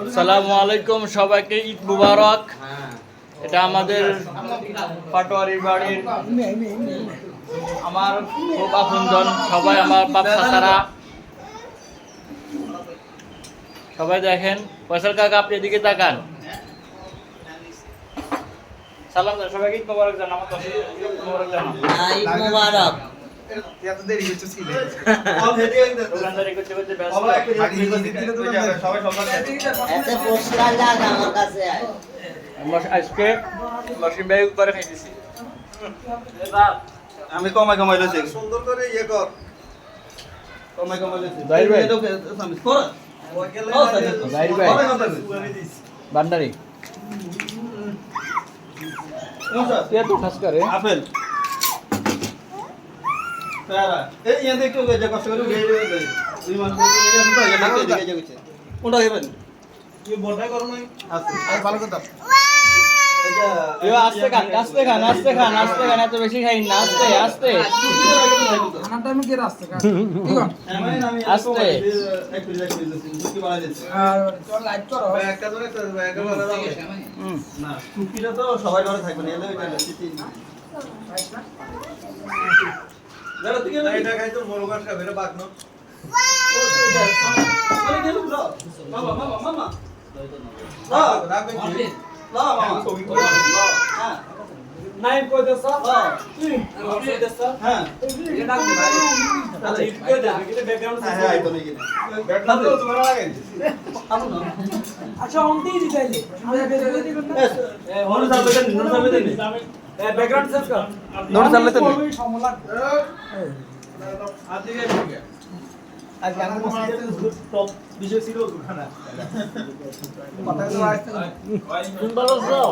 আসসালামু আলাইকুম, সবাইকে ঈদ মুবারক। এটা আমাদের পাটোয়ারি বাড়ির আমার খুব আপনজন, সবাই আমার বাপ চাচারা সবাই দেখেন। ফয়সাল কাকা আপনি এদিকে তাকান, সালাম দেন সবাইকে, ঈদ মুবারক জানান। আমার কাছে ঈদ মুবারক জানান। ঈদ মুবারক। এত দেরি হচ্ছে ছিল দোকানদারি করতে করতে ব্যস্ত। এত পুরস্কার লাগ আমার কাছে আয়। আজকে মশিম ভাই করে খাইতেছি। আমি কমাই লইছি সুন্দর করে ইয়ে কর কমাই লইছি জাহির ভাই। আমি কর জাহির ভাই ভান্ডারি কে তো খাস করে আপেল তারা এই ইয়াতে একটু যে কষ্ট করে গিয়ে দে দুই মাস করে এটা তো এটা দিকে যাচ্ছে কোনটা খাবেন কি বড়টা করো নাই আছে আর ভালো কথা আস্তে খান, আস্তে খান, আস্তে খান, আস্তে খান, এত বেশি খাই না, আস্তে আস্তে খানার টাইমে কি রাস্তা কাট ঠিক আছে আস্তে। একটু কি বলা যাচ্ছে আর চল লাইভ করো একটা ধরে একটা বলা যাবে না টুপিটা তো সবাই ঘরে থাকবে না এলে ওইটা চিঠি যারা তুই এটা খাই তো মোরগাস খাবে এটা বাক না ওরে গেল ব্রো মামা মামা মামা রাখবে কি লা মামা ছবি করে হ্যাঁ নাই কই দেছ তুই দেছ হ্যাঁ এটা ডাক দে ভাই আচ্ছা ইট করে দে কিন্তু ব্যাকগ্রাউন্ড হ্যাঁ আইতো নাকি ব্যাকগ্রাউন্ড তো তোমার লাগে আমু না আচ্ছা অন্তি দিতাইলে আমি বের দিই না হন যাবে দেন ব্যাকগ্রাউন্ড সেট কর নোট চাললে তো সমলা আদিকে ঠিক আজকে আমার মসজিদে টপ বিষয় ছিল খানা কথা তো আসছে শুন ভালো